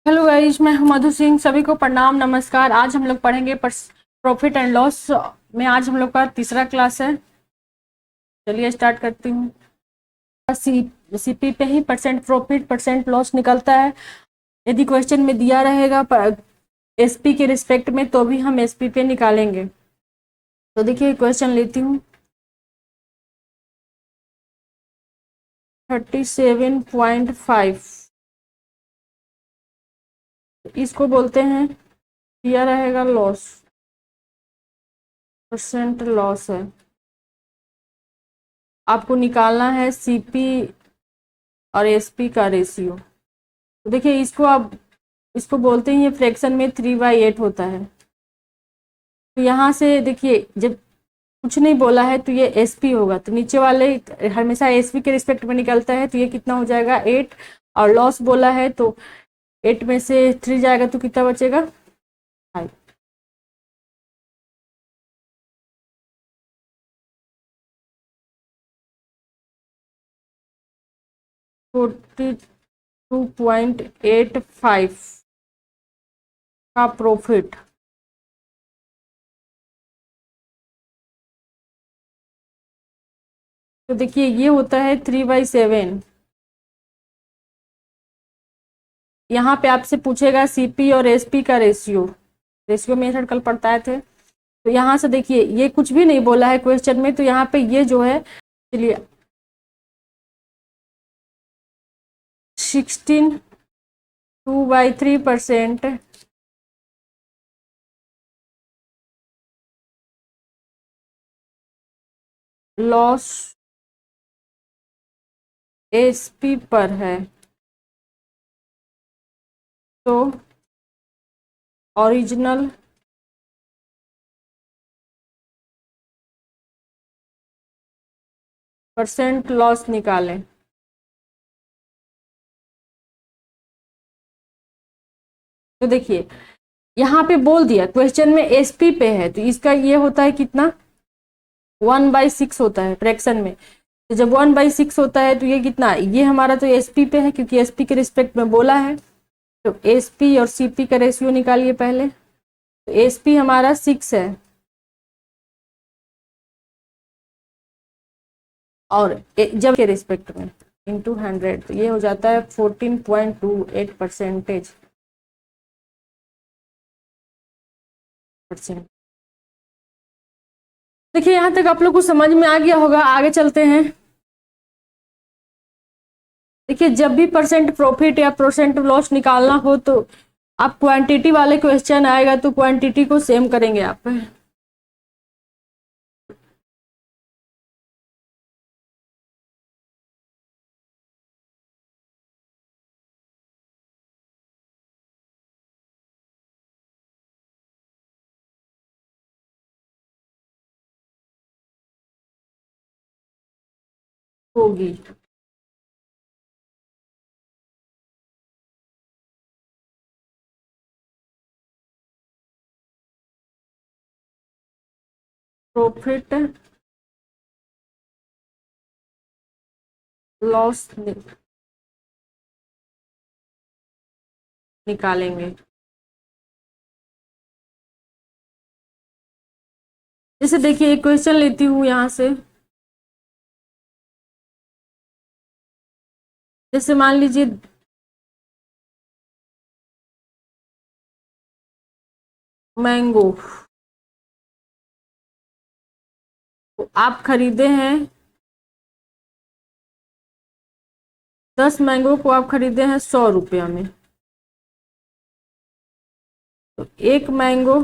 Hello guys, मैं हूं मधु सिंह। सभी को प्रणाम, नमस्कार। आज हम लोग पढ़ेंगे प्रॉफिट एंड लॉस में। आज हम लोग का तीसरा क्लास है। चलिए स्टार्ट करती हूँ। सीपी पे ही परसेंट प्रॉफिट परसेंट लॉस निकलता है। यदि क्वेश्चन में दिया रहेगा एसपी के रिस्पेक्ट में तो भी हम एसपी पे निकालेंगे। तो देखिए क्वेश्चन लेती हूँ। 37.5 इसको बोलते हैं, दिया रहेगा लॉस, परसेंट लॉस है। आपको निकालना है सीपी और एसपी का रेशियो। तो देखिए इसको आप इसको बोलते हैं, ये फ्रैक्शन में 3/8 होता है। तो यहाँ से देखिए जब कुछ नहीं बोला है तो ये एसपी होगा, तो नीचे वाले हमेशा एसपी के रिस्पेक्ट में निकलता है। तो ये कितना हो जाएगा 8। और लॉस बोला है तो 8 में से 3 जाएगा तो कितना बचेगा 5। 42.85 का प्रॉफिट। तो देखिए ये होता है 3/7। यहाँ पे आपसे पूछेगा सीपी और एसपी का रेशियो। रेशियो मेथड कल पढ़ताए थे। तो यहाँ से देखिए ये कुछ भी नहीं बोला है क्वेश्चन में, तो यहाँ पे ये जो है, चलिए 16 2/3% लॉस एसपी पर है। तो ओरिजिनल परसेंट लॉस निकालें। तो देखिए यहाँ पे बोल दिया क्वेश्चन में एसपी पे है, तो इसका ये होता है कितना 1/6 होता है फ्रैक्शन में। तो जब 1/6 होता है तो ये कितना, ये हमारा तो एसपी पे है क्योंकि एसपी के रिस्पेक्ट में बोला है। तो एसपी और सीपी का रेशियो निकालिए पहले। तो एसपी हमारा 6 है और जब के रिस्पेक्ट में इंटू 100, तो ये हो जाता है 14.28%। देखिए यहाँ तक आप लोग को समझ में आ गया होगा, आगे चलते हैं। देखिए जब भी परसेंट प्रॉफिट या परसेंट लॉस निकालना हो तो आप क्वांटिटी वाले क्वेश्चन आएगा तो क्वांटिटी को सेम करेंगे आप। होगी प्रॉफिट लॉस निकालेंगे। जैसे देखिए एक क्वेश्चन लेती हूँ यहाँ से। जैसे मान लीजिए मैंगो, तो आप खरीदे हैं 10 मैंगो को आप खरीदे हैं 100 रुपया में। तो एक मैंगो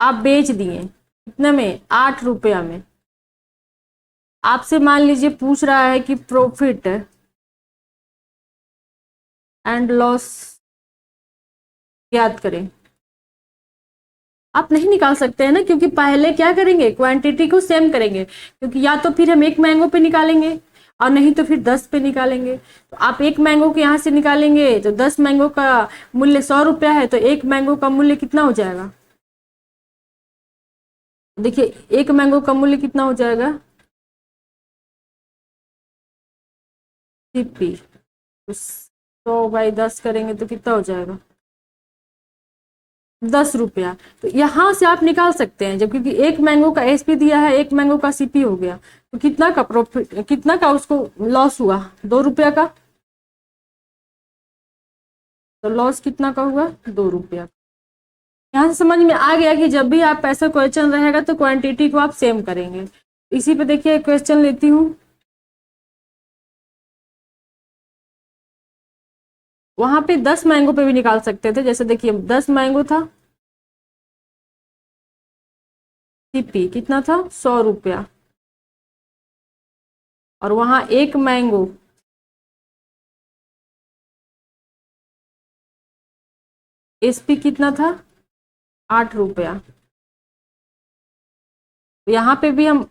आप बेच दिए कितने में 8 रुपया में। आपसे मान लीजिए पूछ रहा है कि प्रॉफिट एंड लॉस ज्ञात करें। आप नहीं निकाल सकते हैं ना, क्योंकि पहले क्या करेंगे क्वांटिटी को सेम करेंगे, क्योंकि या तो फिर हम एक मैंगो पे निकालेंगे और नहीं तो फिर 10 पे निकालेंगे। तो आप एक मैंगो के यहाँ से निकालेंगे तो 10 मैंगो का मूल्य 100 रुपया है, तो एक मैंगो का मूल्य कितना हो जाएगा। देखिए एक मैंगो का मूल्य कितना हो जाएगा सीपी। तो 100/10 करेंगे तो कितना हो जाएगा, 10 रुपया। तो यहाँ से आप निकाल सकते हैं, जब क्योंकि एक मैंगो का एसपी दिया है, एक मैंगो का सीपी हो गया, तो कितना का प्रॉफिट, कितना का उसको लॉस हुआ, 2 रुपया का। तो लॉस कितना का हुआ, 2 रुपया। यहाँ से समझ में आ गया कि जब भी आप ऐसा क्वेश्चन रहेगा तो क्वांटिटी को आप सेम करेंगे। इसी पे देखिए क्वेश्चन लेती हूँ। वहां पे 10 मैंगो पे भी निकाल सकते थे, जैसे देखिए 10 मैंगो था, सीपी कितना था, 100 रुपया, और वहां एक मैंगो एसपी कितना था, 8 रुपया। यहाँ पे भी हम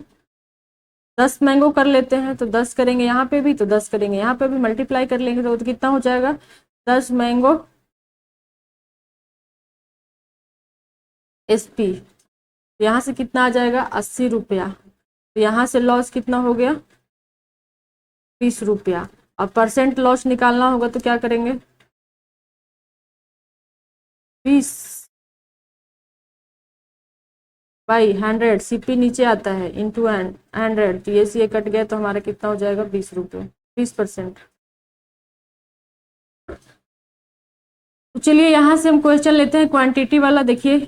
10 मैंगो कर लेते हैं, तो 10 करेंगे यहाँ पे भी, तो 10 करेंगे यहाँ पे भी, मल्टीप्लाई कर लेंगे तो कितना हो जाएगा, 10 मैंगो एसपी, यहाँ से कितना आ जाएगा, 80 रुपया। तो यहाँ से लॉस कितना हो गया, 20 रुपया। अब परसेंट लॉस निकालना होगा तो क्या करेंगे, 20/100, सीपी नीचे आता है, इंटू 100, तो ये से ये कट गया तो हमारा कितना हो जाएगा, 20 रुपये, 20%। तो चलिए यहाँ से हम क्वेश्चन लेते हैं क्वांटिटी वाला। देखिए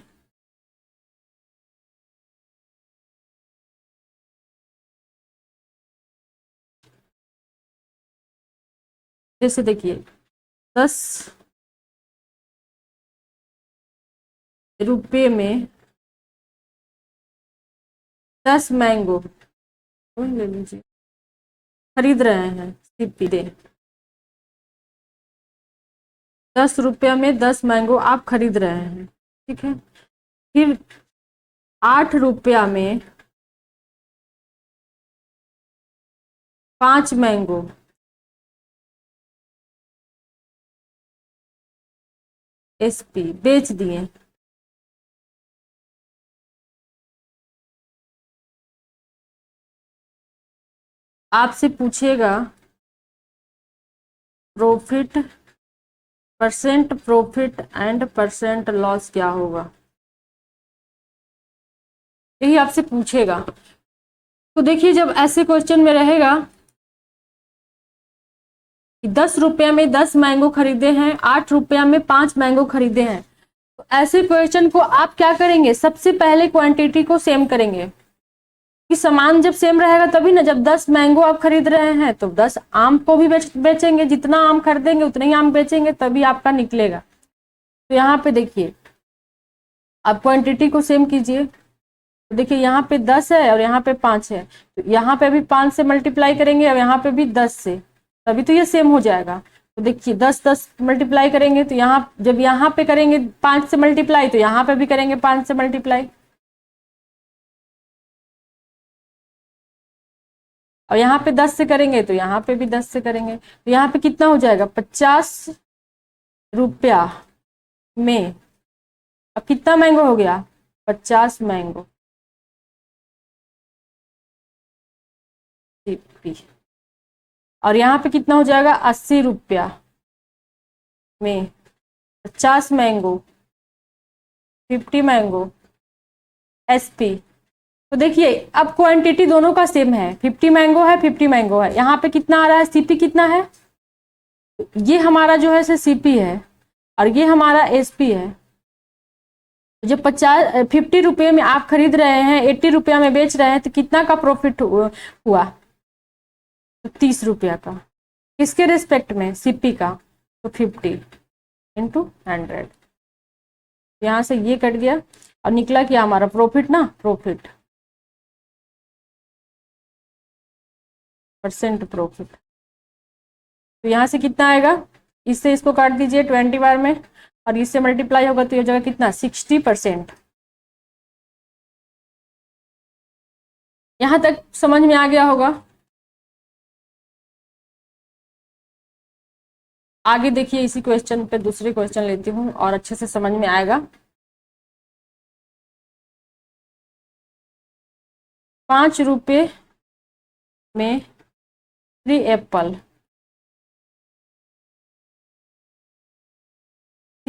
जैसे देखिए 10 रुपये में 10 मैंगो ले लीजिए खरीद रहे हैं, सीपी दे 10 रुपया में 10 मैंगो आप खरीद रहे हैं, ठीक है। फिर 8 रुपया में 5 मैंगो एसपी बेच दिए, आपसे पूछेगा profit, percent profit and percent loss क्या होगा, यही आपसे पूछेगा। तो देखिए जब ऐसे क्वेश्चन में रहेगा कि 10 रुपया में 10 मैंगो खरीदे हैं, 8 रुपया में 5 मैंगो खरीदे हैं, तो ऐसे क्वेश्चन को आप क्या करेंगे, सबसे पहले क्वांटिटी को सेम करेंगे, कि सामान जब सेम रहेगा तभी ना। जब 10 मैंगो आप खरीद रहे हैं तो 10 आम को भी बेचेंगे, जितना आम खरीदेंगे उतने ही आम बेचेंगे, तभी आपका निकलेगा। तो यहाँ पे देखिए आप क्वांटिटी को सेम कीजिए, तो देखिए यहाँ पे 10 है और यहाँ पे 5 है, तो यहाँ पे भी 5 से मल्टीप्लाई करेंगे और यहाँ पे भी 10 से, तभी तो ये सेम हो जाएगा। तो देखिए 10 मल्टीप्लाई करेंगे तो यहाँ, जब यहाँ पे करेंगे 5 से मल्टीप्लाई तो यहाँ पे भी करेंगे 5 से मल्टीप्लाई, और यहाँ पे 10 से करेंगे तो यहाँ पे भी 10 से करेंगे, तो यहाँ पे कितना हो जाएगा, 50 रुपया में, अब कितना मैंगो हो गया, 50 मैंगो सीपी, और यहाँ पे कितना हो जाएगा, 80 रुपया में 50 मैंगो, 50 मैंगो एसपी। तो देखिए अब क्वांटिटी दोनों का सेम है, 50 मैंगो है, 50 मैंगो है, यहाँ पे कितना आ रहा है, सीपी कितना है, ये हमारा जो है सीपी है और ये हमारा एसपी है। जो 50 रुपये में आप खरीद रहे हैं, 80 रुपया में बेच रहे हैं, तो कितना का प्रॉफिट हुआ, तो 30 रुपया का, किसके रिस्पेक्ट में, सीपी का, तो 50 × 100, यहाँ से ये कट गया और निकला क्या हमारा प्रॉफिट ना, प्रॉफिट, परसेंट प्रॉफिट। तो यहाँ से कितना आएगा, इससे इसको काट दीजिए 20 बार में और इससे मल्टीप्लाई होगा तो ये जगह कितना, 60%। यहाँ तक समझ में आ गया होगा। आगे देखिए इसी क्वेश्चन पे दूसरे क्वेश्चन लेती हूँ और अच्छे से समझ में आएगा। 5 रुपये में 3 एप्पल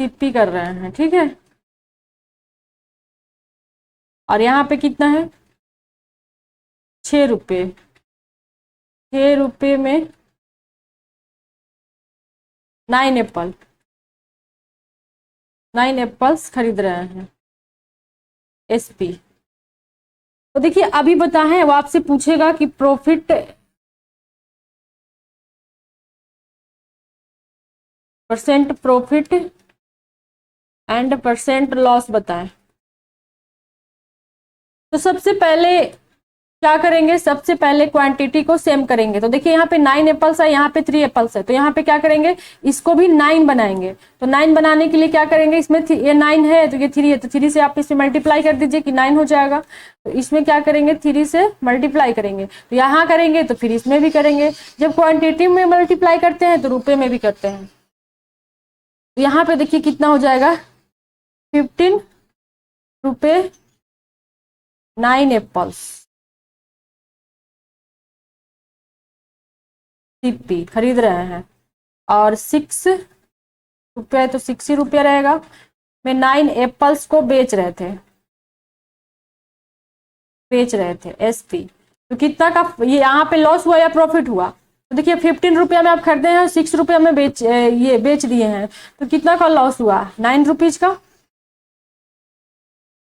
सीपी कर रहे हैं, ठीक है। और यहाँ पे कितना है, 6 रुपये। 6 रुपये में 9 एप्पल, 9 एप्पल्स खरीद रहे हैं एसपी। तो देखिए अभी बता है, वो आपसे पूछेगा कि profit percent profit and percent loss बताएं। तो सबसे पहले क्या करेंगे, सबसे पहले क्वांटिटी को सेम करेंगे। तो देखिए यहाँ पे 9 एप्पल्स है, यहाँ पे 3 एप्पल्स है, तो यहाँ पे क्या करेंगे, इसको भी 9 बनाएंगे। तो 9 बनाने के लिए क्या करेंगे, इसमें ये 9 है तो ये 3 है, तो 3 से आप इसमें मल्टीप्लाई कर दीजिए कि 9 हो जाएगा। तो इसमें क्या करेंगे, 3 से मल्टीप्लाई करेंगे। तो यहाँ करेंगे तो फिर इसमें भी करेंगे। जब क्वान्टिटी में मल्टीप्लाई करते हैं तो रुपये में भी करते हैं। तो यहाँ पे देखिए कितना हो जाएगा, 15 रुपये 9 एप्पल्स सीपी खरीद रहे हैं। और 6 रुपये तो 6 ही रुपया रहेगा, में 9 एप्पल्स को बेच रहे थे एसपी। तो कितना का ये यहाँ पे लॉस हुआ या प्रॉफिट हुआ, तो देखिए 15 रुपया में आप खरीदे हैं, 6 रुपया में बेच दिए हैं, तो कितना का लॉस हुआ, 9 रुपीज का।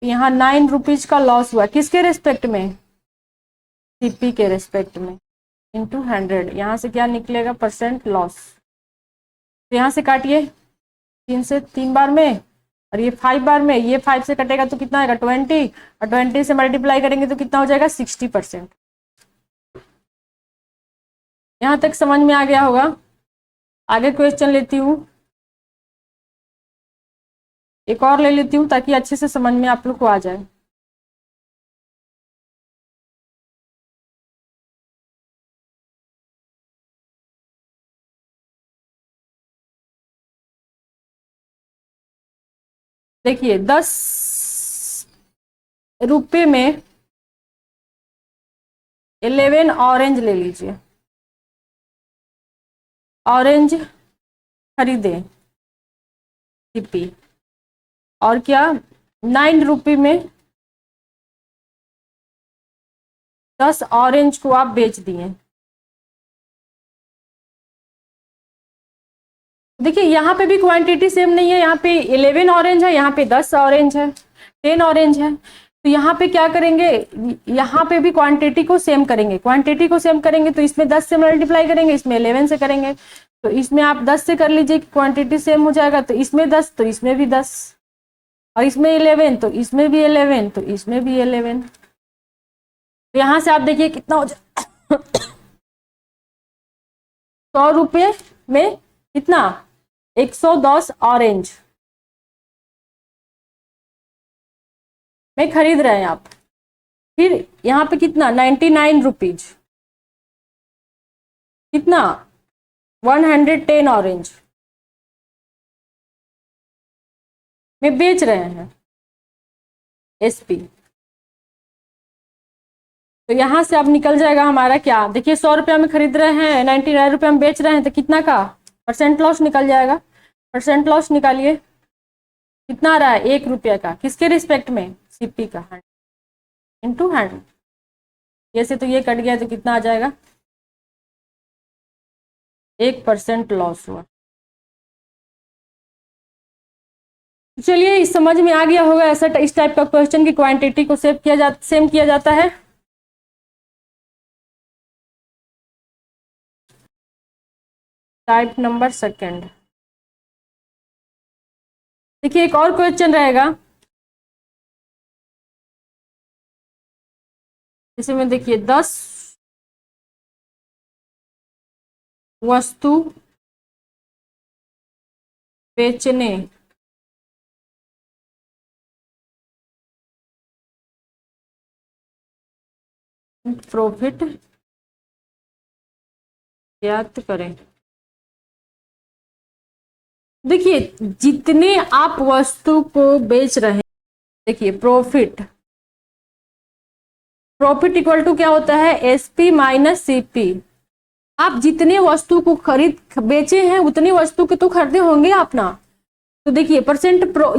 यहाँ 9 रुपीज का लॉस हुआ, किसके रेस्पेक्ट में, सीपी के रेस्पेक्ट में, इंटू 100। यहाँ से क्या निकलेगा, परसेंट लॉस। तो यहाँ से काटिए 3 से 3 बार में, और ये 5 बार में, ये 5 से कटेगा तो कितना आएगा 20, और 20 से मल्टीप्लाई करेंगे तो कितना हो जाएगा 60%। यहाँ तक समझ में आ गया होगा। आगे क्वेश्चन लेती हूँ, एक और ले लेती हूँ ताकि अच्छे से समझ में आप लोग को आ जाए। देखिए 10 रुपये में 11 ऑरेंज ले लीजिए, ऑरेंज खरीदे सीपी। और क्या, 9 रुपये में 10 ऑरेंज को आप बेच दिए। देखिए यहाँ पे भी क्वांटिटी सेम नहीं है, यहाँ पे 11 ऑरेंज है, यहाँ पे 10 ऑरेंज है, 10 ऑरेंज है। तो यहाँ पे क्या करेंगे, यहाँ पे भी क्वांटिटी को सेम करेंगे। क्वांटिटी को सेम करेंगे तो इसमें 10 से मल्टीप्लाई करेंगे, इसमें 11 से करेंगे। तो इसमें आप 10 से कर लीजिए कि क्वांटिटी सेम हो जाएगा। तो इसमें 10 तो इसमें भी 10, और इसमें 11 तो इसमें भी 11, तो इसमें भी 11। तो यहाँ से आप देखिए कितना हो जाए 100 रुपये में कितना, 110 ऑरेंज में खरीद रहे हैं आप। फिर यहाँ पे कितना, 99 रुपीज, कितना 110 ऑरेंज में बेच रहे हैं एसपी। तो यहाँ से अब निकल जाएगा हमारा क्या, देखिए 100 रुपया में खरीद रहे हैं, 99 रुपया में बेच रहे हैं, तो कितना का परसेंट लॉस निकल जाएगा। परसेंट लॉस निकालिए, कितना आ रहा है, 1 रुपया का, किसके रिस्पेक्ट में, सीपी का, 100 इंटू 100। ये से तो ये कट गया तो कितना आ जाएगा, 1% लॉस हुआ। चलिए इस समझ में आ गया होगा ऐसा इस टाइप का क्वेश्चन की क्वांटिटी को सेम किया जाता है। Type number second. देखिए एक और क्वेश्चन रहेगा, इसमें देखिए 10 वस्तु बेचने प्रॉफिट ज्ञात करें। देखिए जितने आप वस्तु को बेच रहे हैं, देखिए प्रॉफिट इक्वल टू क्या होता है, एसपी माइनस सीपी। आप जितने वस्तु को बेचे हैं उतनी वस्तु के तो खरीदे होंगे आप ना। तो देखिए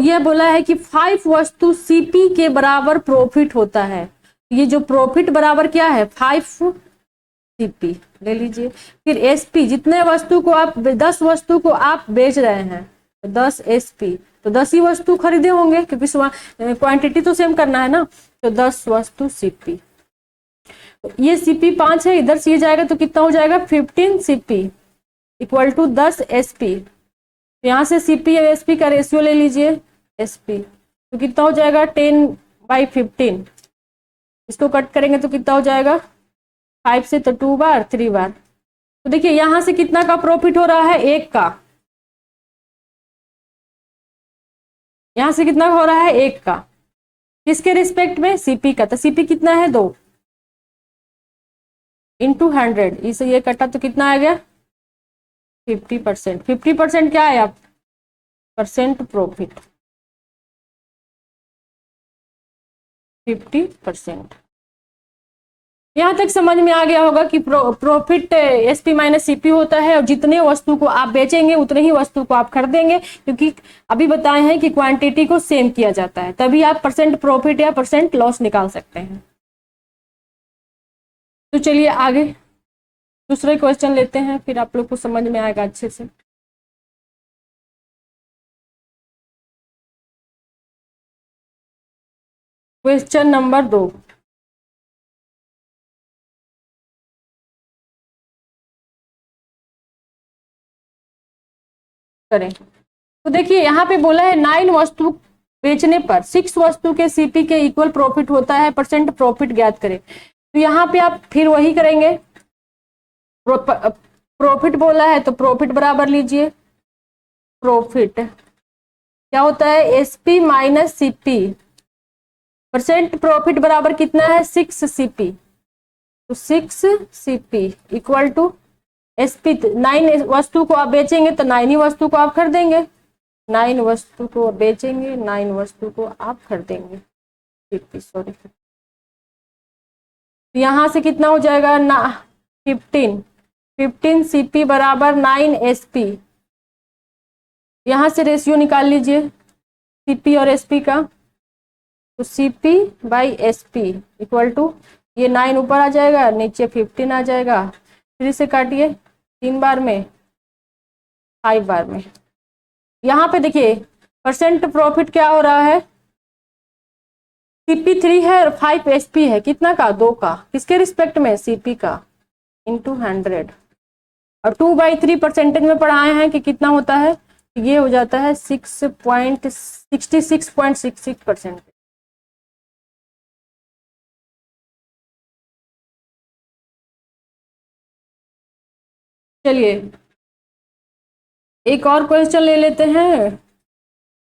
ये बोला है कि 5 वस्तु सीपी के बराबर प्रॉफिट होता है। ये जो प्रॉफिट बराबर क्या है 5 सीपी ले लीजिए। फिर एसपी, जितने वस्तु को आप 10 वस्तु को आप बेच रहे हैं तो 10 एसपी, तो 10 ही वस्तु खरीदे होंगे क्योंकि क्वांटिटी तो सेम करना है ना, तो 10 वस्तु सीपी। ये सीपी 5 है, इधर से ये जाएगा तो कितना हो जाएगा 15 सीपी इक्वल टू 10 एसपी। यहाँ से सीपी और एसपी का रेशियो ले लीजिए एसपी, तो कितना हो जाएगा 10/15। इसको कट करेंगे तो कितना हो जाएगा 5 से तो 2 बार 3 बार। तो देखिए यहां से कितना का प्रॉफिट हो रहा है 1 का, यहां से कितना हो रहा है 1 का, किसके रिस्पेक्ट में सीपी का। तो सीपी कितना है 2 इंटू 100, इसे ये कटा तो कितना आ गया 50%। 50% क्या है आप परसेंट प्रॉफिट 50%। यहां तक समझ में आ गया होगा कि प्रॉफिट एसपी माइनस सीपी होता है और जितने वस्तु को आप बेचेंगे उतने ही वस्तु को आप खरीदेंगे, क्योंकि अभी बताए हैं कि क्वांटिटी को सेम किया जाता है, तभी आप परसेंट प्रॉफिट या परसेंट लॉस निकाल सकते हैं। तो चलिए आगे दूसरे क्वेश्चन लेते हैं, फिर आप लोग को समझ में आएगा अच्छे से। क्वेश्चन नंबर 2 करें। तो देखिए यहाँ पे बोला है 9 वस्तु बेचने पर 6 वस्तु के सीपी के इक्वल प्रॉफिट होता है, परसेंट प्रॉफिट ज्ञात करें। तो यहाँ पे आप फिर वही करेंगे, प्रॉफिट बोला है तो प्रॉफिट बराबर लीजिए, प्रॉफिट क्या होता है SP minus CP, percent profit बराबर कितना है 6 सीपी, तो 6 सीपी इक्वल टू एसपी। 9 वस्तु को आप बेचेंगे तो 9 ही वस्तु को आप खरीदेंगे, 9 वस्तु को बेचेंगे 9 वस्तु को आप खरीदेंगे, सॉरी। यहां से कितना हो जाएगा ना 15 सीपी बराबर 9 एसपी। यहां से रेशियो निकाल लीजिए सीपी और एसपी का, तो CP by SP equal to ये 9 ऊपर आ जाएगा नीचे 15 आ जाएगा, फिर इसे काटिए 3 बार में 5 बार में। यहाँ पे देखिए परसेंट प्रॉफिट क्या हो रहा है CP3 है और 5 SP है, कितना का 2 का, किसके रिस्पेक्ट में CP का इंटू 100, और 2/3 परसेंटेज में पढ़ाए हैं कि कितना होता है, ये हो जाता है 66.66%। चलिए एक और क्वेश्चन ले लेते हैं,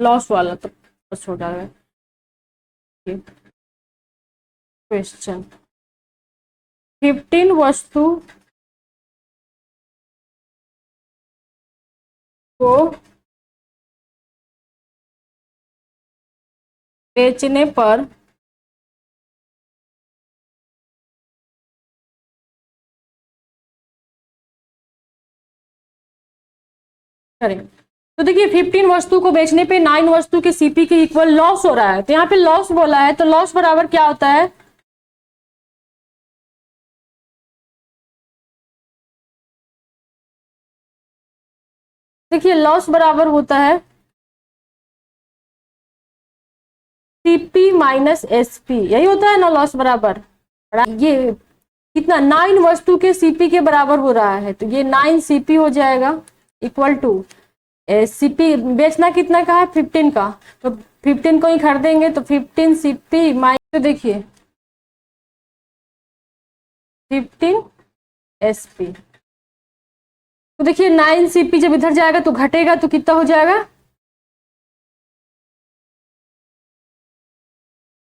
लॉस वाला तो बस हो जाएगा। क्वेश्चन 15 वस्तु को बेचने पर करें। तो देखिए 15 वस्तु को बेचने पे 9 वस्तु के सीपी के इक्वल लॉस हो रहा है, तो यहाँ पे लॉस बोला है तो लॉस बराबर क्या होता है देखिए लॉस बराबर होता है सीपी माइनस एसपी, यही होता है ना लॉस बराबर। ये कितना 9 वस्तु के सीपी के बराबर हो रहा है, तो ये 9 सीपी हो जाएगा इक्वल टू सीपी बेचना कितना का है 15 का, तो 15 को ही खरीदेंगे तो 15 सीपी माइनस, तो देखिए 15 एसपी, तो देखिए 9 सीपी जब इधर जाएगा तो घटेगा तो कितना हो जाएगा,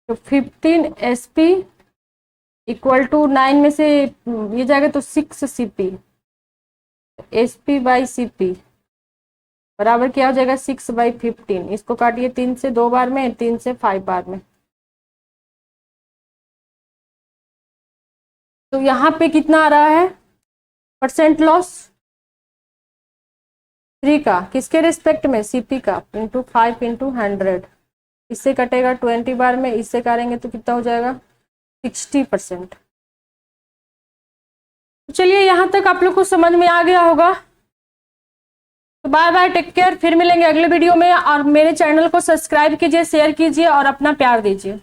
तो 15 एसपी इक्वल टू 9 में से ये जाएगा तो 6 सीपी, एसपी बाई सीपी बराबर क्या हो जाएगा 6/15। इसको काटिए 3 से 2 बार में, 3 से 5 बार में, तो यहाँ पे कितना आ रहा है परसेंट लॉस 3 का किसके रिस्पेक्ट में, सीपी का, इंटू 5 इंटू 100, इससे कटेगा 20 बार में, इससे करेंगे तो कितना हो जाएगा 60%। तो चलिए यहाँ तक आप लोग को समझ में आ गया होगा। तो बाय बाय, टेक केयर, फिर मिलेंगे अगले वीडियो में। और मेरे चैनल को सब्सक्राइब कीजिए, शेयर कीजिए और अपना प्यार दीजिए।